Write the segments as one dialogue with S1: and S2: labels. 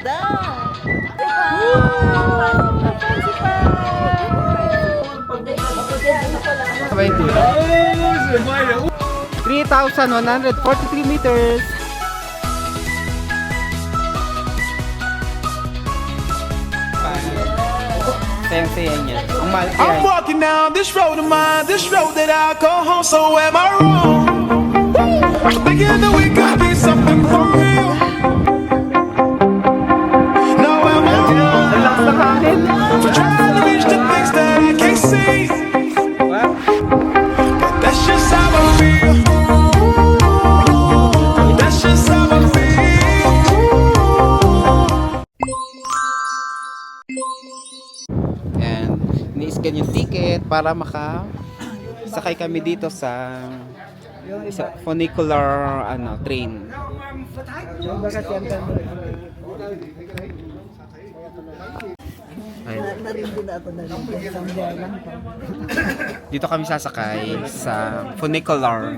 S1: ganda!
S2: Sabay dulo. 3,143 meters. Sayang-sayang niya. Ang mahal kaya.
S3: I'm walking down this road of mine, this road that I call home, so am I wrong? Thinking that we could be something for real. No, am I wrong?
S2: Ang lakas ng hangin.
S3: Trying to reach the things that I can't see.
S2: Wow.
S3: That's just how I feel. That's just how I feel.
S2: And ni-scan yung ticket para sakay kami dito sa funicular train. Ayun. Dito kami sasakay sa funicular.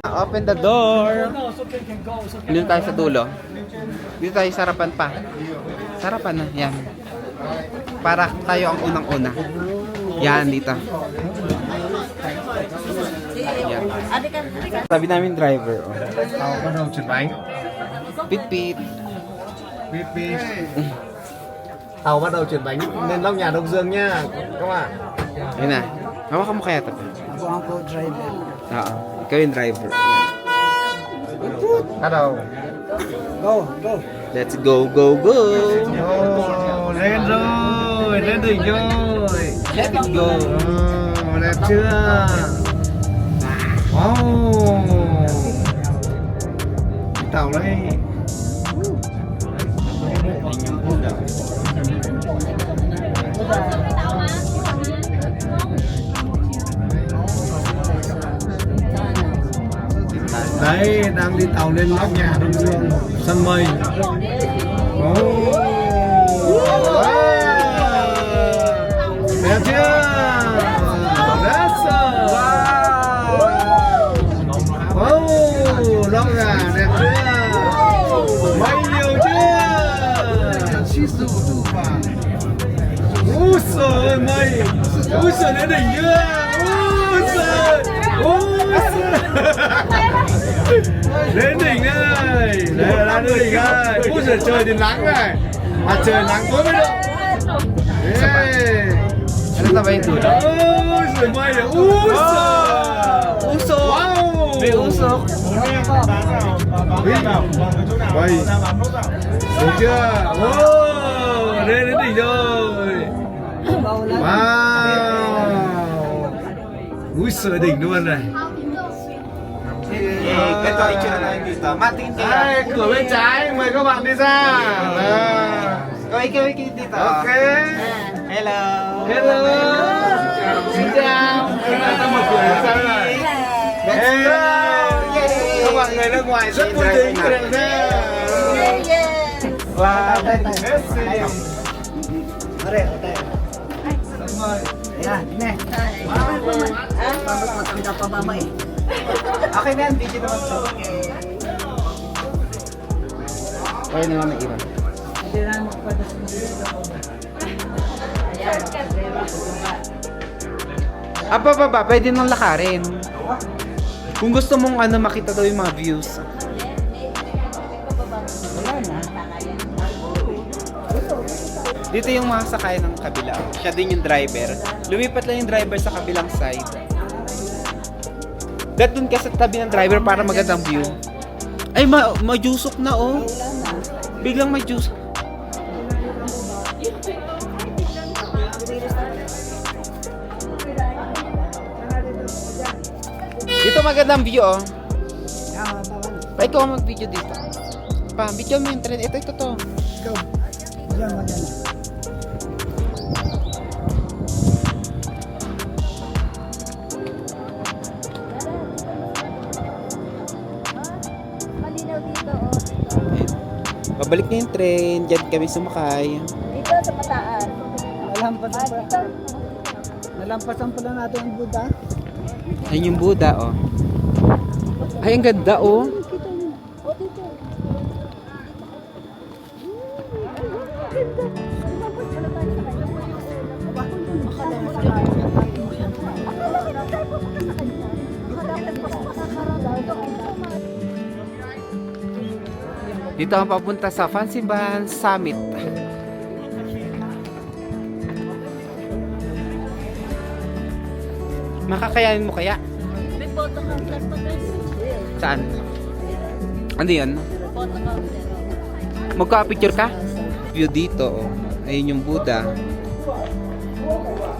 S2: Open the door. Dito tayo sa dulo. Dito tayo sa harapan pa. Sa harapan na, yan. Para tayo ang unang-una. Yan, dito. Yan. Sabi namin driver. Oh.
S4: Bắt đầu chuyển bánh.
S2: Pit-pit.
S4: Bíp bíp. Tàu bắt đầu chuyển bánh lên nóc nhà Đông Dương nha các bạn.
S2: Yun na. Hawakan mo kaya ito.
S1: Ako po, driver.
S2: Oo. Ikaw yung driver. Yan.
S4: Bắt đầu.
S1: Go, go.
S2: Let's go, go, go!
S4: Ồ, lên rồi, lên đỉnh rồi.
S2: Let it go!
S4: Đẹp chưa? Wow. Tàu đây. Đấy, đang đi tàu lên nóc nhà Đông Dương, sân mây. Oh. Đẹp chưa? Rất sợ. Wow, nóc nhà đẹp chưa? Mây nhiều chưa? Úi giời ơi, mây. Úi giời, đến đỉnh chưa? Úi giời. Úi giời. Đến đỉnh đây. Đây là đang đến đỉnh đây. Úi giời, trời thì nắng này. Mặt trời nắng tối mới được.
S2: Ano na ba yung dulo?
S4: Úi giời, mây này. Úi giời.
S2: Usok!
S4: Wow.
S2: May usok!
S4: Mây. Được chưa? Wow, lên đến đỉnh rồi. Wow. Úi giời, đỉnh luôn này.
S2: Ganito ang itsura namin dito. Matingin kayo.
S4: Đây, cửa bên trái, mời các bạn đi ra.
S2: Ikaw dito.
S4: Ok.
S2: Hello!
S4: Hello. Xin chào. Ta mở cửa ra sao này?
S2: Let's go!
S4: Các bạn người nước ngoài rất vui tính. Wow. Messi.
S1: Are, ate. Ayan, ne. Matanda pa mama eh.
S2: Okay na yan, video naman ito. Okay naman na iwan.
S1: Hindi na magpadas mo dito.
S2: Baba, pwede nang lakarin. Kung gusto mong makita daw yung mga views.
S1: Wala na.
S2: Dito yung mga sakay ng kabila. Siya din yung driver. Lumipat lang yung driver sa kabilang side. Dahil dun ka sa tabi ng driver para magandang view. Ay, majusok na oh. Biglang majusok. Dito magandang view oh. Pa, ikaw ang mag-video dito. Pa, video mo yung trend. Ito to.
S1: Go. Yan, maganda.
S5: Malinaw dito, oh.
S2: Babalik na yung train. Diyan kami sumakay.
S5: Dito sa mataas.
S1: Nalampasan pa.
S5: Dito.
S1: Nalampasan pala natin ang Buddha.
S2: Ayun yung Buddha oh. Ay, ang ganda oh.
S5: Oh, dito.
S2: Dito ang papunta sa Fansipan Summit. Makakayanin mo kaya?
S5: May photo counter pa guys.
S2: Saan? Ano yun?
S5: Photo counter.
S2: Magka-picture ka? View dito, oh. Ayun yung Buddha.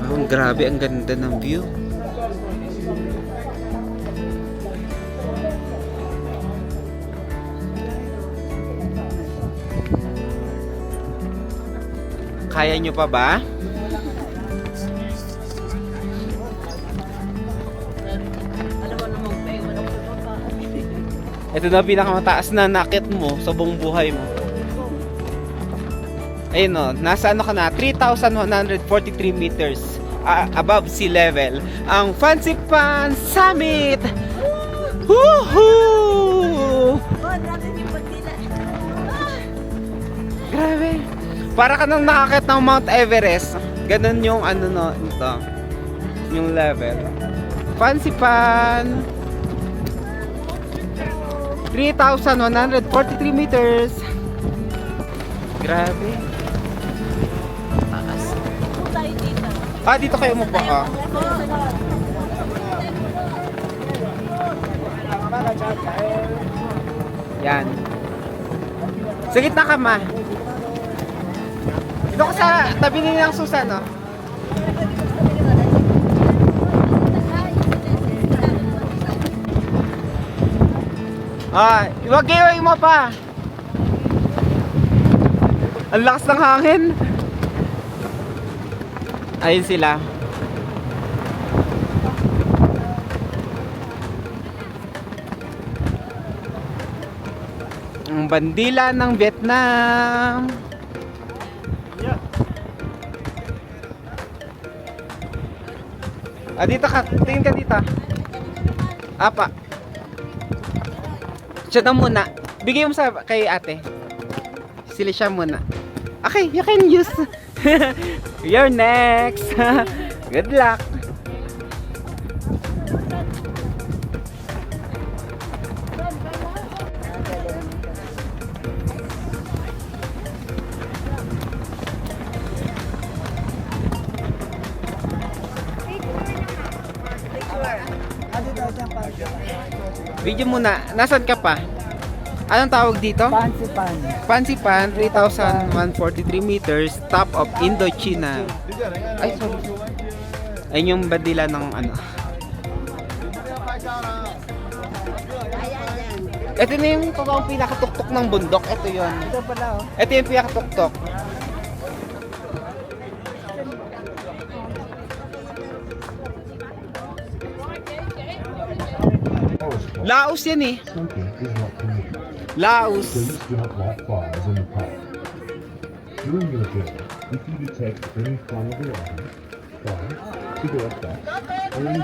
S2: Oh, grabe, ang ganda ng view. Kaya nyo pa ba? Ito na pinakamataas na nakit mo sa buong buhay mo. Ayun o, nasa ano ka na, 3,143 meters above sea level. Ang Fansipan Summit! Woohoo! Grabe! Para ka nang nakakit ng Mount Everest. Ganun yung ano no, ito. Yung level. Fansipan! 3,143 meters. Grabe. Taas.
S5: Tayo dito.
S2: Dito kayo mo po. Yan. Sa gitna ka, ma. Dito ka sa tabi ng Susan, no? Iwag mo pa. Ang lakas ng hangin. Ayun sila. Ang bandila ng Vietnam. Dito ka. Tingin ka dito. Apa. Siya na muna. Bigay mo sa kay ate. Sila siya muna. Okay, you can use. You're next. Good luck. Video muna. Nasaan ka pa? Anong tawag dito?
S1: Fansipan.
S2: Fansipan, 3,143 meters, top of Indochina. Ay, sorry. Ayun yung bandila ng ano. Ito na yung totoong pinakatuktok ng bundok. Ito yun.
S1: Ito pala oh.
S2: Ito yung pinakatuktok. Laos yan eh.
S6: Smoking is not permitted.
S2: Laos.
S6: Please do not light fires in the park. During your journey, if you detect any flammable items, fire, cigarette butts, or any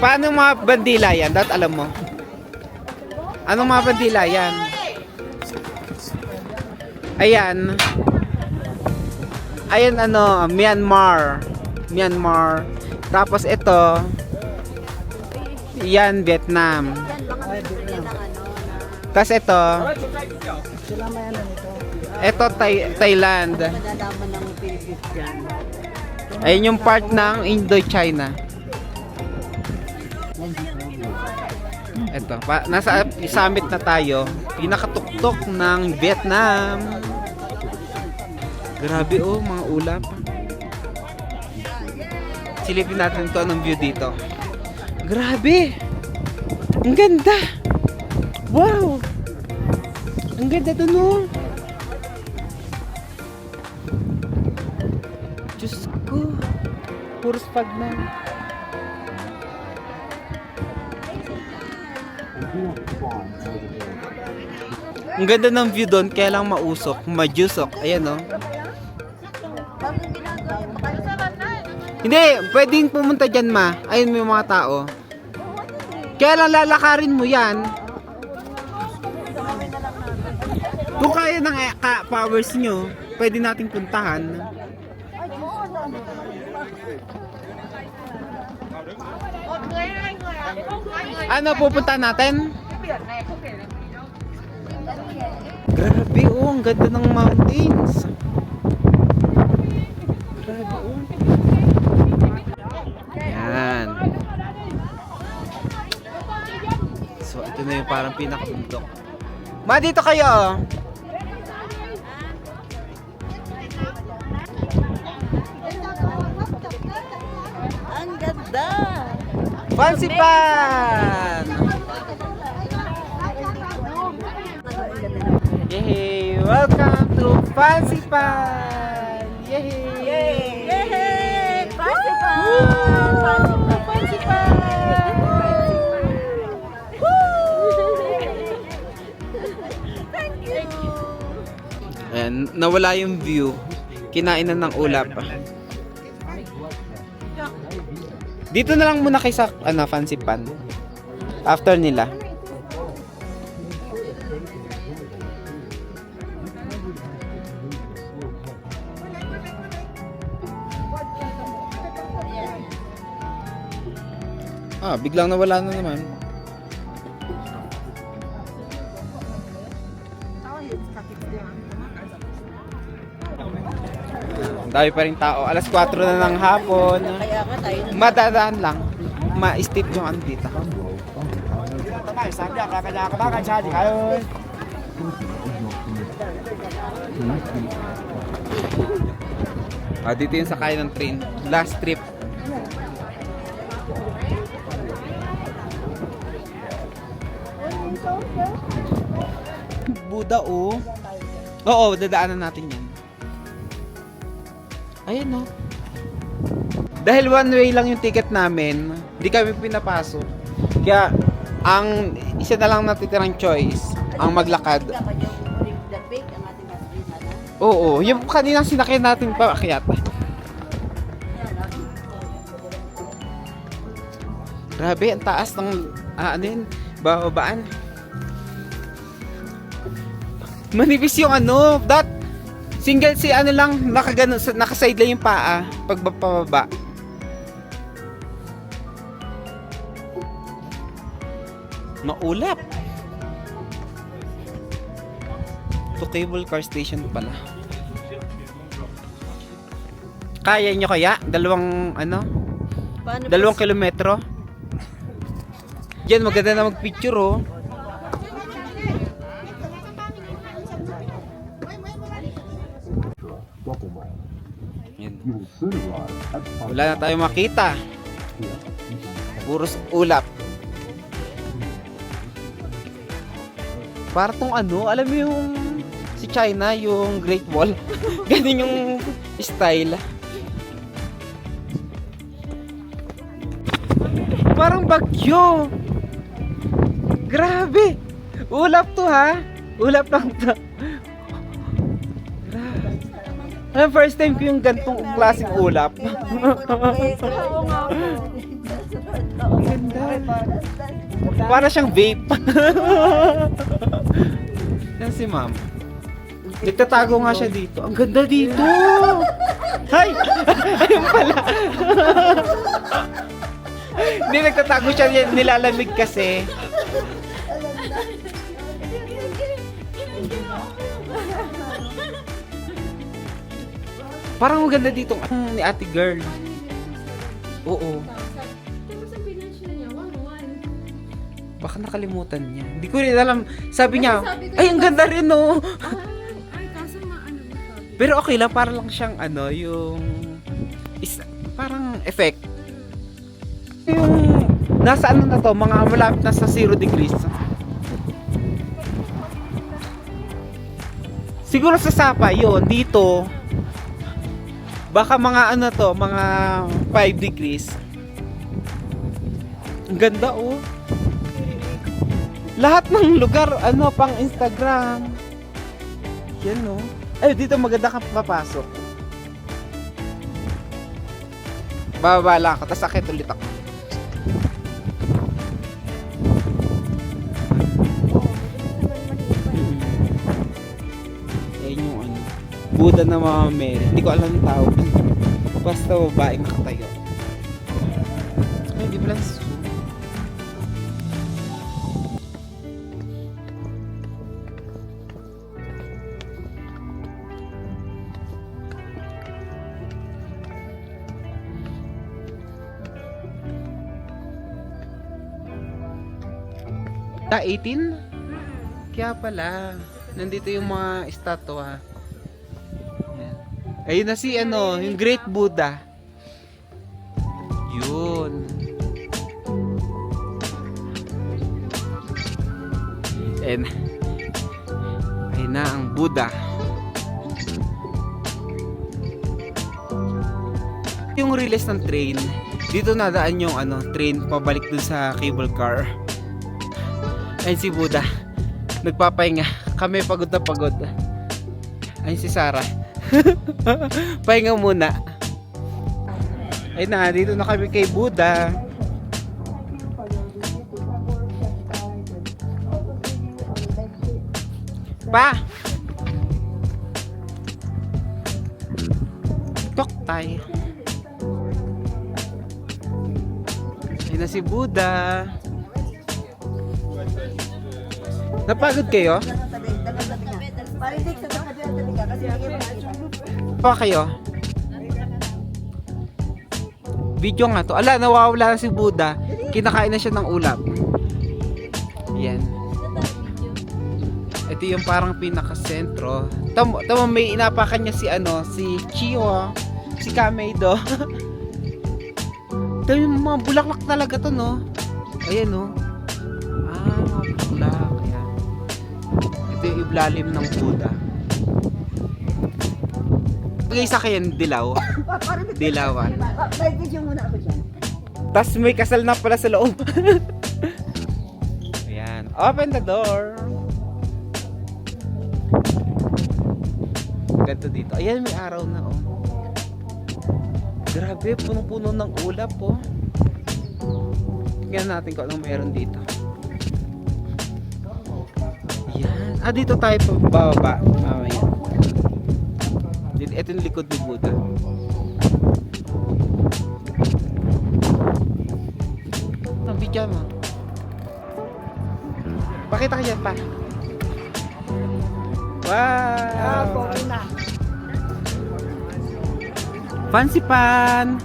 S2: Paano mga bandila yan? Dat alam mo. Anong mga bandila yan? Ayan. Ayan ano, Myanmar. Myanmar. Tapos ito. Yan, Vietnam. Tapos ito.
S1: Sila may ano nito.
S2: Ito, Thailand.
S5: Nadalaman ng Philippines yan.
S2: Ayun yung part ng Indochina. Ito, nasa summit na tayo. Pinakatuktok ng Vietnam. Grabe oh, mga ulap. Silipin natin ito ng view dito. Grabe! Ang ganda! Wow! Ang ganda dun oh! Diyos ko! Puro spag na. Ang ganda ng view doon, kaya lang mausok, majusok. Ayan oh.
S5: Bakit ginagawa yung pagkasaran na?
S2: Hindi, pwedeng pumunta dyan ma. Ayun may mga tao. Kaya lang lalakarin mo yan. Doon ka kaya ng powers nyo, pwede nating puntahan. Ano pupunta natin? Grabe oh, ang ganda ng mountains. Grabe oh. Yan. So ito na yung parang pinakabundok. Ma, dito kayo.
S5: Ang ganda!
S2: Fancy Pan! Yay! Welcome to Fancy Pan! Yay!
S5: Yay! Fancy Pan! Fancy Pan! Thank you!
S2: Ayan, nawala yung view. Kinainan ng ulap. Dito na lang muna kay sa Fancy Pan. After nila. Biglang nawala na naman. Dami pa rin tao. Alas 4 na ng hapon.
S5: Kaya ka tayo na.
S2: Madadaan lang. Ma-steep yung ano dito. Dito yung sakay ng train. Last trip. Buda oh. Oo, dadaanan natin yan. Ayan oh. Dahil one way lang yung ticket namin, hindi kami pinapasok. Kaya, ang isa na lang natitirang choice, ang maglakad. Oo, yung kanina sinakyan natin paakyat. Grabe, ang taas ng, ano yun, babaan. Manipis yung ano, single si ano lang, nakaside lang yung paa, pababa. Maulap. To cable car station pala. Kaya nyo kaya? Dalawang kilometro? Diyan maganda na magpicture oh. Yan. Wala na tayo makita. Puros ulap. Para tong alam mo yung si China, yung Great Wall. Ganun yung style. Parang bagyo. Grabe. Ulap to ha. Ulap lang to. Grabe. First time ko yung gantong klaseng ulap. Ang ganda. Para siyang vape. Yan si ma'am. Nagtatago nga siya dito. Ang ganda dito. Hay! Ayun pala. Hindi nagtatago siya. Nilalamig kasi. Parang maganda dito ni ate girl. Oo. Baka nakalimutan niya. Hindi ko rin alam. Sabi niya, ay ang ganda rin oh.
S5: Ay, kaso
S2: Pero okay lang, para lang siyang yung parang effect. Yung nasa na to, mga malapit na sa 0 degrees. Siguro sa Sapa yun, dito baka mga mga 5 degrees. Ang ganda oh. Lahat ng lugar, pang Instagram. Yan, no? Ay, dito maganda ka papasok. Bababa lang ako, tapos akit ulit ako. Buddha na Mama Mary. Hindi ko alam ang tawag. Basta babaeng nakatayo. Ay, hindi pala zoom. Ta 18? Kaya pala. Nandito yung mga estatwa. Ayan. Ayun na si ano, yung Great Buddha. Yun. And ayun na ang Buddha. Yung release ng train, dito nadaan yung ano, train pabalik dun sa cable car. Ayun si Buddha. Nagpapahinga. Kami pagod na pagod. Ayun si Sarah. Pahinga muna. Ayun na, dito na kami kay Buddha. Pa! Tok tayo. Ayun na si Buddha. Napagod kayo?
S5: Parinig sa tabi ang tabi ka kasi hindi mo nakita.
S2: Pa kayo? Video nga to. Ala, nawawala na si Buddha. Kinakain na siya ng ulam. Yan. Ito yung parang pinaka-sentro. Tama, may inapakan niya si ano, si Chiwa, si Kameido. Ito yung mga bulaklak talaga to, no? Ayan, no? Ah, mga bulaklak. Yan. Ito yung iblalim ng Buddha. Isa kayo dilaw. Dilawan.
S5: May video muna ako dyan.
S2: Tapos may kasal na pala sa loob. Ayan. Open the door. Ganto dito. Ayan, may araw na, oh. Grabe, punong-puno ng ulap, oh. Tingnan natin kung anong meron dito. Ayan. Ah, dito tayo pababa. Mamaya. Ito yung likod ni Buddha. Ang video mo. Pakita ka dyan pa. Wow! Fancy pan!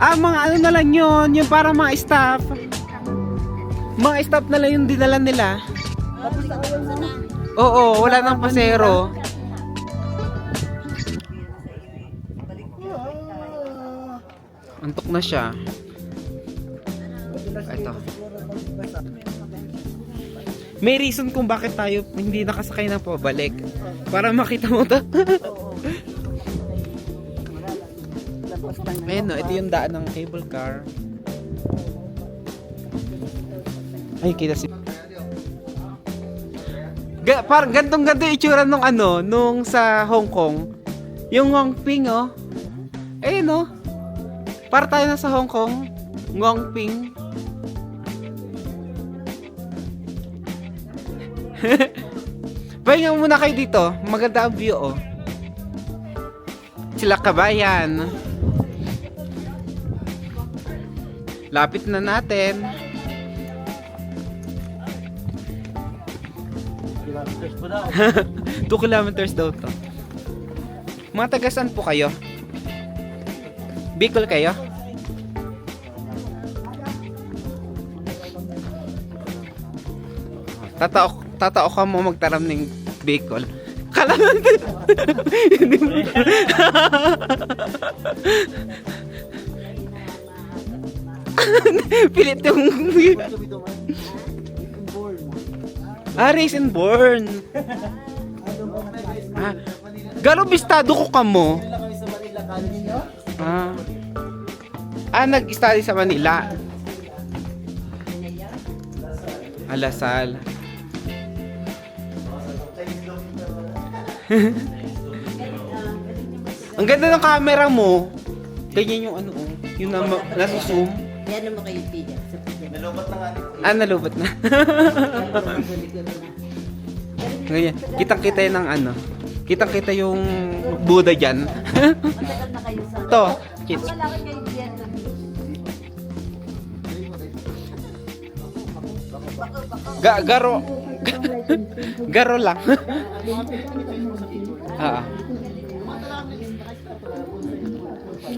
S2: Ah, mga ano na lang yun. Yung parang mga staff. Mga staff na lang yung dinala nila. Oo, wala nang pasero. Antok na siya. Ito. May reason kung bakit tayo hindi nakasakay ng pabalik. Para makita mo to. Ayun, no, ito yung daan ng cable car. Ay, kita si... Parang gantong-ganto yung itsura nung ano, nung sa Hong Kong. Yung Ngongping, oh. Ayun, no. Para tayo na sa Hong Kong. Ngongping. Pahinga muna kayo dito. Maganda ang view, oh. Sila kabayan. Lapit na natin. 2 kilometers daw to. Mga taga-saan po kayo? Bicol kayo? Tatao ka mo magtaram ng Bicol. Kala natin. Pilit yung... Raise and born. Galo bistado ko ka mo. Nag-study sa Manila. Alasal. Ang ganda ng camera mo. Ganyan yung ano, yung nasa-zoom.
S5: Yan mo kayo pila.
S4: Nalobot na nga.
S2: Nalobot na. Ganyan. Kitang-kita yun ng ano. Kitang-kita yung Buddha dyan.
S5: Matagal na kayo sa...
S2: Ito, kids.
S5: Wala kayo kayo diyan.
S2: Garo. Garo lang. Ah.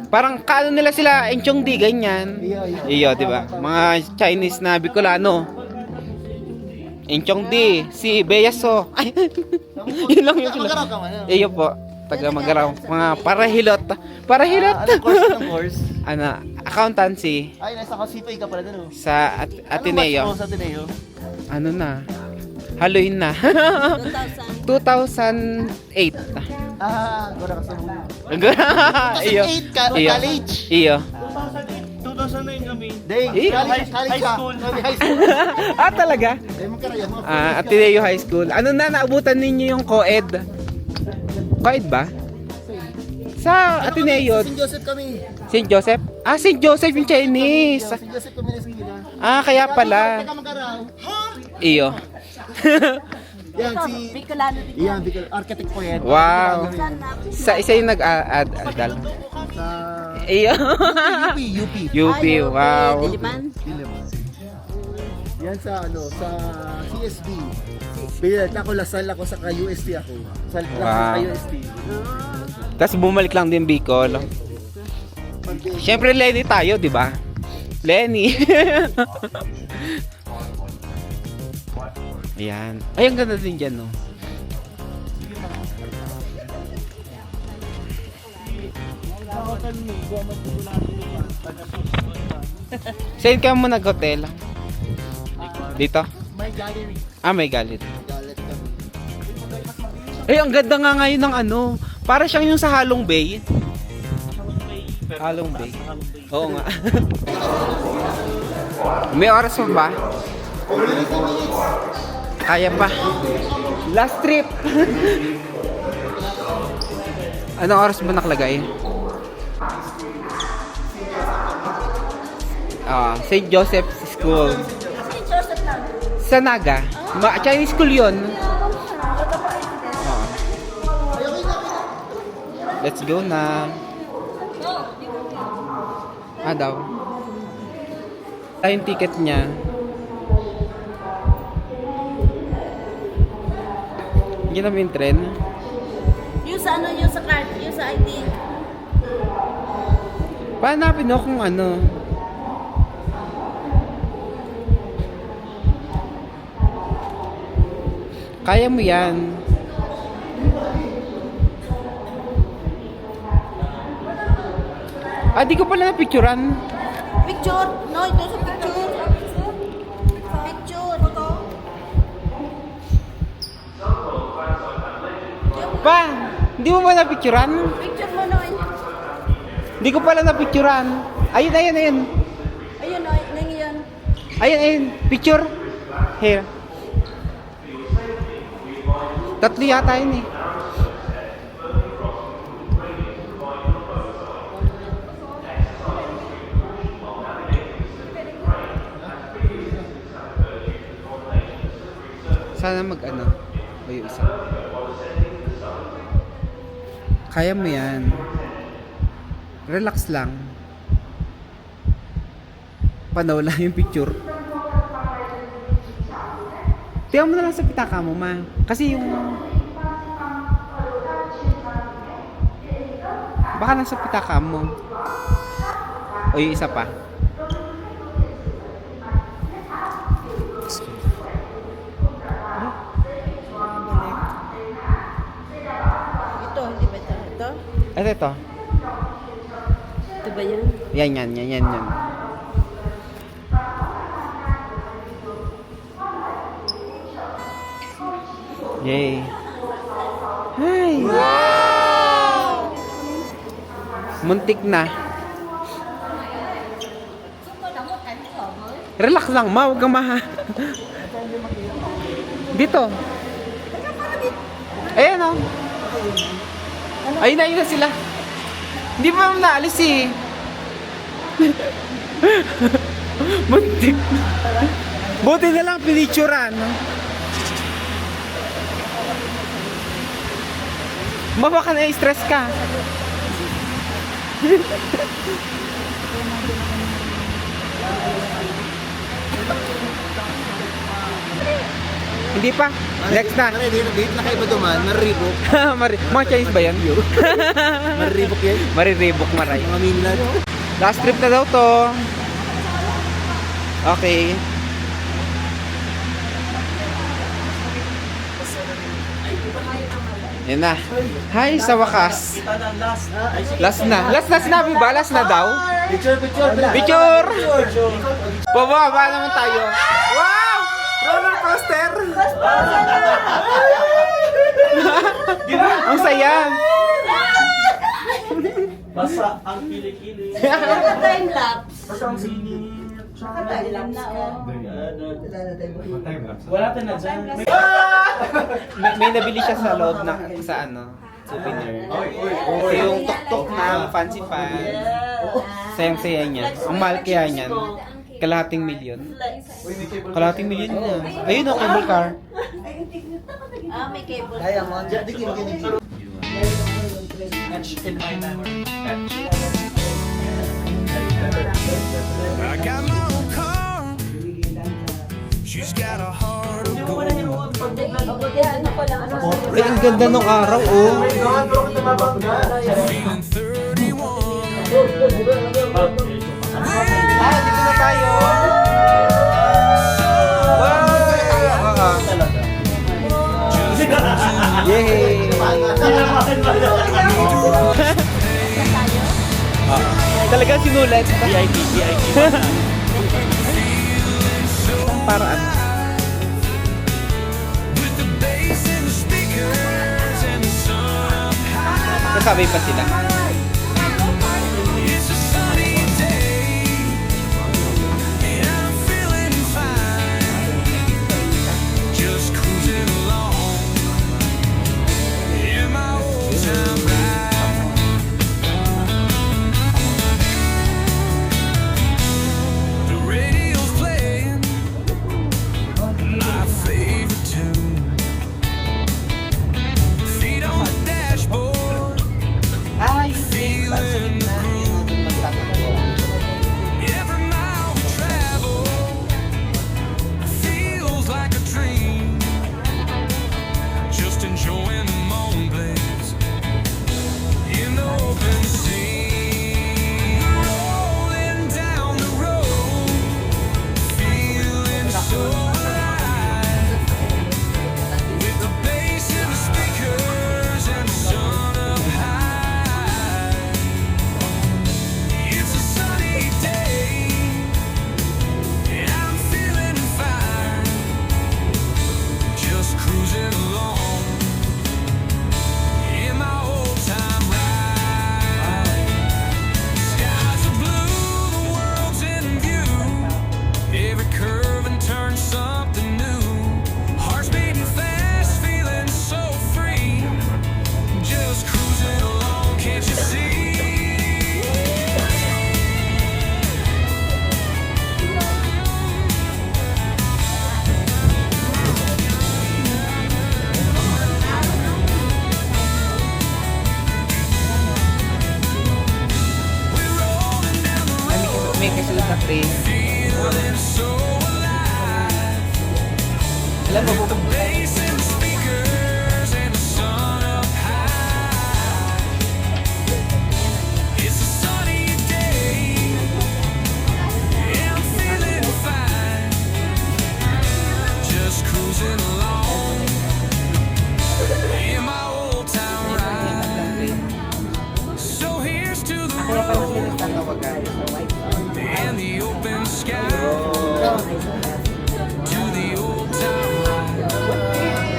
S2: Parang kaano nila sila, Enchong Di, ganyan. Iyo, di ba? Mga Chinese na Bicolano. Enchong Di, si Beyaso. Ay, yun lang yun sila. Iyo po, taga Magaraw. Mga parahilot. Parahilot.
S4: Anong course?
S2: Ano, accountancy
S4: Ay, nasa Kasipay ka pala dun.
S2: sa Ateneo.
S4: Sa Ateneo?
S2: Ano na? Halloween na. 2008.
S4: Gora ka sa muna.
S2: Iyo.
S4: 2008 ka,
S2: Iyo.
S4: college.
S2: Iyo.
S1: 2009 kami.
S4: Day,
S2: Eh?
S4: college ka.
S1: High school.
S4: High school.
S2: Talaga?
S4: Ay, magkarayo mo.
S2: Ateneo High School. Ano na, naabutan ninyo yung co-ed? Co-ed ba? Sa Ateneo.
S4: St. Joseph kami.
S2: St. Joseph? St. Joseph yung Chinese.
S4: St. Joseph kami na sila.
S2: Kaya pala.
S4: Taga Magaraw.
S2: Iyo.
S4: Yan, si...
S5: Bicolano din.
S4: Yan, because architect po yan.
S2: Wow.
S5: Saan na?
S2: Sa isa yung nag-adal.
S4: Sa...
S2: Iyo.
S4: UP.
S2: UP, wow.
S5: Diliman?
S4: Yan sa ano, sa CSB. Bilat ako, Lasal ako, sa UST ako. Sa
S2: Wow.
S4: UST.
S2: Tapos bumalik lang din Bicol. Siyempre Lenny tayo, di ba? Lenny. Ayan. Ay, ang ganda din dyan, no? Saan ka mo nag-hotel? Dito?
S4: May gallery.
S2: May galit.
S4: Galit kami.
S2: Eh, ang ganda nga ngayon ng ano. Para siyang yung sa Halong Bay. Halong Bay. Oo nga. May oras pa ba? Kaya pa. Last trip. Anong oras ba nakalagay? St. Joseph's School.
S5: St. Joseph lang.
S2: Sa Naga. Chinese school yun. Let's go na. Daw. Yung ticket niya. Hindi namin yung tren.
S5: Yung sa ano, yung sa card, yung sa ID.
S2: Pahanapin mo kung ano. Kaya mo yan. Di ko pala napicturan.
S5: Picture? No, ito sa picture. Picture. Photo.
S2: Pa, hindi mo ba napicturan?
S5: Picture mo, Noy.
S2: Hindi ko pala napicturan. Ayun.
S5: Ayun, Noy. Nangiyan.
S2: Ayun. Picture. Here. 3 yata yun eh. Sana mag-ano. O yung isa. Kaya mo yan. Relax lang. Panaw lang yung picture. Tiyan mo na lang sa pitaka mo, ma. Kasi yung... Baka nasa pitaka mo. O yung isa pa.
S5: Ito, hindi ba ito? Ito?
S2: Ito.
S5: Ito ba yan?
S2: Yan. Yay. Hi. Wow! Muntik na. Relax lang, ma. Huwag kang maha. Dito. Ayan o. Ayun na sila. Hindi pa naman naalis eh. Muntik na. Buti na lang pinicturan. Baka na-stress ka. Hindi pa. Next na.
S4: Dito na kayo ba duman? Maribok.
S2: Mga Chinese ba yan?
S4: Maribok yan.
S2: Mariribok, maray.
S4: Mga minlad.
S2: Last trip na daw to. Okay. Yan na. Hi, sa wakas. Last na. Last na sinabi ba? Last na daw?
S4: Picture.
S2: Picture! Bababa naman tayo. Wow! Roller coaster! Ang saya!
S1: Basta ang kilikili.
S5: Time lapse.
S1: Basta ang sinit.
S5: Time lapse na oh.
S1: Wala tayo na dyan.
S2: May nabili siya sa loob na sa ano, souvenir. Yung tok-tok ng fancy pants. Sayang-saya niya. Ang mahal kaya niyan. Kalahating milyon. Kalahating milyon na. Ayun o, cable car.
S5: Ah, may cable.
S4: Diamond. Di kinikinig.
S1: In my memory.
S3: I got my own car. She's got a heart of gold.
S5: Mabuti, ano ko lang, ano sa
S2: Ay, ang ganda nung araw, oh.
S3: Feeling 31.
S2: Ah, dito na tayo. Wow! Yay! Talagang sinulat.
S1: VIP.
S2: Paraan.
S3: With the bass and the speakers and the sun up high.
S2: Kasabay pa sila.
S3: It's a sunny day. And I'm feeling fine. Just cruising along in my old time ride. The radio's playing my favorite tune. Feet on the dashboard, feeling the groove. Every mile we travel feels like a dream. Just enjoying the moment in the open sea. Rolling down the road, feeling so alive. With the bass and the speakers and the sun up high. It's a sunny day, and I'm feeling fine. Just cruising along in my old time ride. Skies are blue, the world's in view. Every curve and turn something new. Heart's beating fast, feeling so free. Just cruising along, can't you see? We're rolling down the road,
S2: May kasunod na train.
S3: feeling so alive.
S2: Alam mo,
S3: The bass and the speakers and the sun up high. It's a sunny day, and I'm feeling fine. Just cruising along in my old town ride. So here's to the road and the open sky. To the old town line.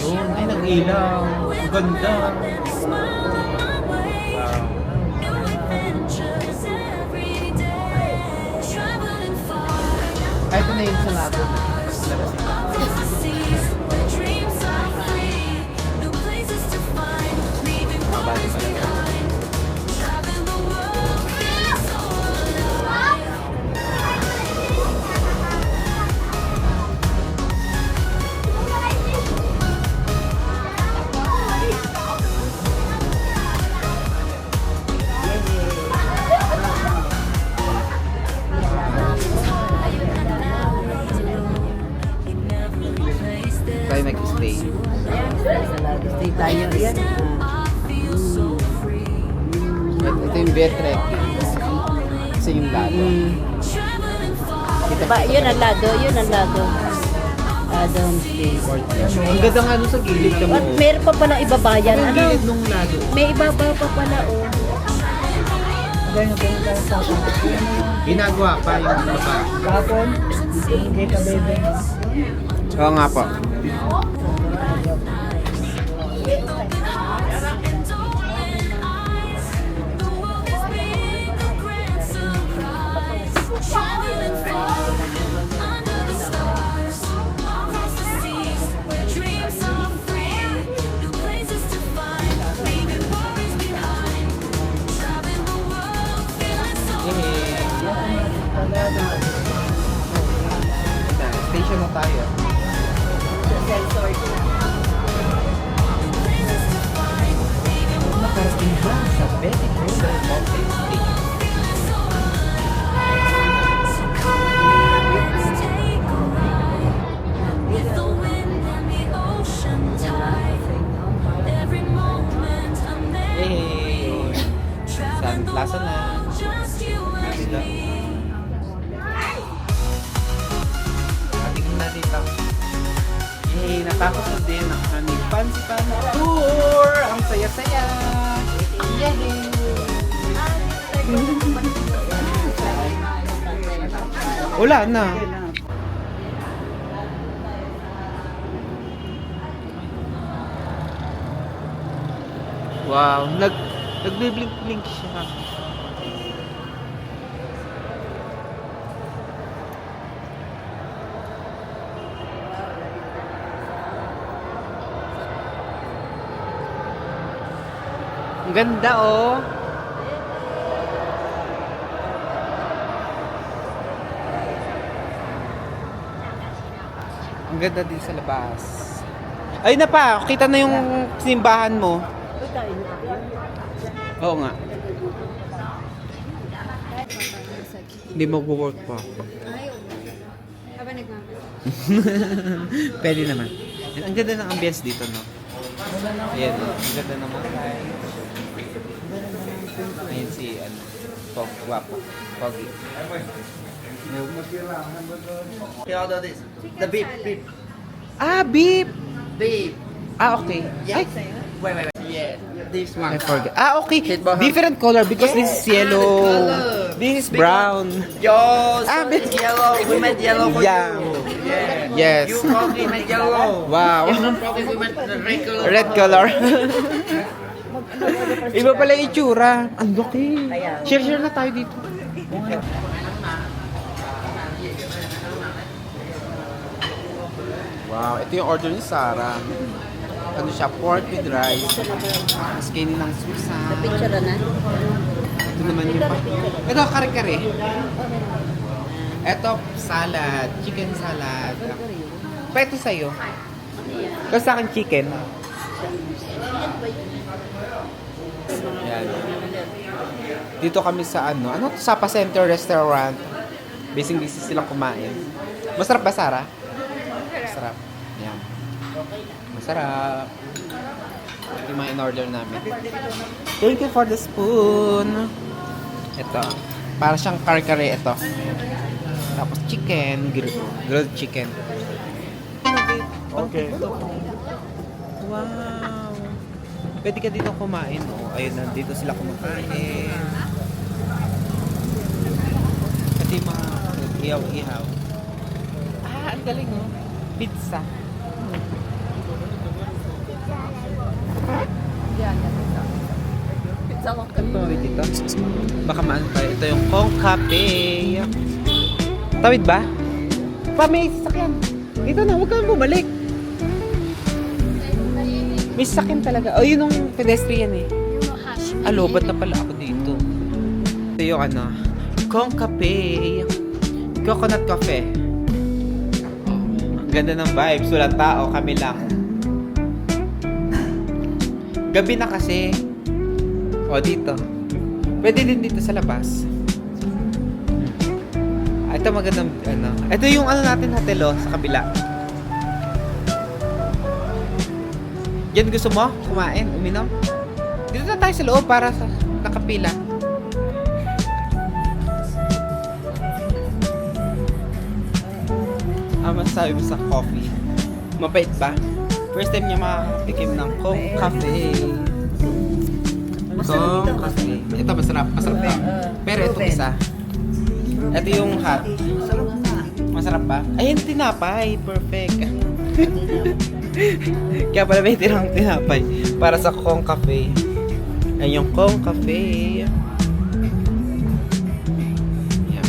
S2: doon. Ay, nag-ilaw. Ang ganda. Ay, ito na yun sa lado. Mabali pala. Tayo nag-stay.
S5: Stay tayo. Yan.
S2: Ito yung bed trekking. Kasi yung lado.
S5: Ba, yun ang lado. Yun ang lado. Lado homestay.
S2: Ang ganda nga doon sa gilid ka mo.
S5: At meron pa palang ibabayan.
S2: Ang
S5: Ano?
S2: gilid nung lado.
S5: May ibaba pa pala, oh.
S2: Ginagawa pa yung baba. Oo nga po. Station na tayo. Nakarating ba sa Betty Cruiser Mountain Station? Hey! Sun Plaza na. Ganda. Ating na dito. Yay! Natapos na din ang aming Fancy Pan Tour! Ang saya-saya! Yay! Wala na. Wow, nagbi-blink-blink siya. Ang ganda oh. Ang ganda din sa labas. Ay na pa, kita na yung simbahan mo. Oo nga. Hindi mag-work pa ako. Pwede naman. Ang ganda ng ambience dito, no? Ayan, ang ganda naman. Ayan si, ano, Pog, guwapo. Pogi.
S1: The beef, beef.
S2: Ah, beef!
S1: Beef.
S2: Ah, okay. Ay,
S1: Wait. Yeah, this
S2: I
S1: one.
S2: forget. Ah, okay. Different color because this is yellow.
S1: color.
S2: This is brown.
S1: Yours
S2: Ah,
S1: is yellow. We made yellow for
S2: Yeah.
S1: you. Yeah.
S2: Yes.
S1: You probably made yellow.
S2: Wow.
S1: You probably we made the red color.
S2: Red color. Iba pala yung itsura. Ang laki. Share na tayo dito. Wow, ito yung order ni Sarah. Ano siya, pork with rice. Skinny ng susa.
S5: Picture na.
S2: Ito naman yung pa. Ito, kare-kare. Ito, salad. Chicken salad. Pa ito sa'yo. Ito sa akin, chicken. Yan. Dito kami sa ano to, Sapa Center Restaurant. Busy silang kumain. Masarap ba, Sarah? Masarap. Yan. Masarap. Ito yung mga in-order namin. Thank you for the spoon. Ito. Para siyang kare-kare ito. Tapos chicken. Grilled chicken. Okay. Wow. Pwede ka dito kumain. Oh. Ayun, nandito sila kumakain. Ito yung mga ihaw-ihaw. Ah, ang galing oh. Pizza. Ito dito. Baka maano tayo. Ito yung Kong Cafe. Tawid ba? Pa, may sasakyan. Dito na, huwag kang bumalik. May sasakyan talaga. Oh, yun yung pedestrian eh. Lobat na pala ako dito. Ito yung ano, Kong Cafe. Coconut Cafe. Ang ganda ng vibes. Walang tao, kami lang. Gabi na kasi. O, dito. Pwede din dito sa labas. Ito magandang, ano. Ito yung ano natin hotel, sa kabila. Yan, gusto mo? Kumain? Uminom? Dito na tayo sa loob para sa nakapila. Masasabi mo sa coffee? Mapait ba? First time niya makatikim ng Kong Cafe. Kong Cafe. Ito masarap. Masarap lang. Pero ito isa. Ito yung hot. Masarap ba? Ayun, tinapay. Perfect. Kaya pala may tirang tinapay para sa Kong Cafe. Ayun yung Kong Cafe. Yan.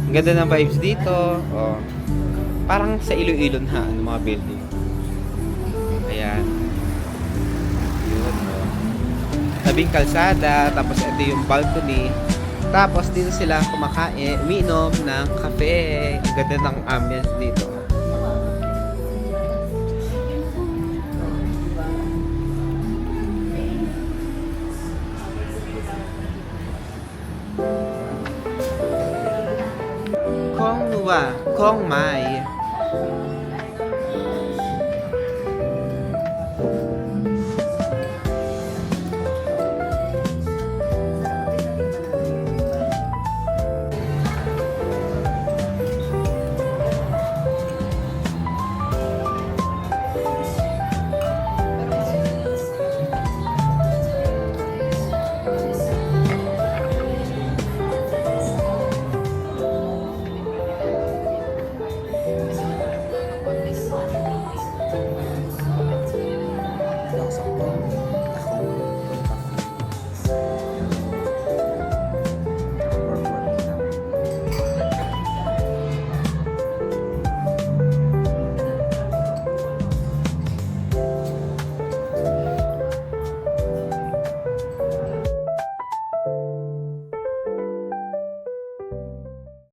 S2: Ang ganda ng vibes dito. Oh. Parang sa Iloilo ha, ng mga building. Ayan. Yun, oh. Tabing kalsada, tapos ito yung balcony. Tapos dito sila kumakain, umiinom ng kape. Ang ganda ng ambience dito. Kong Lua, Kong Mai.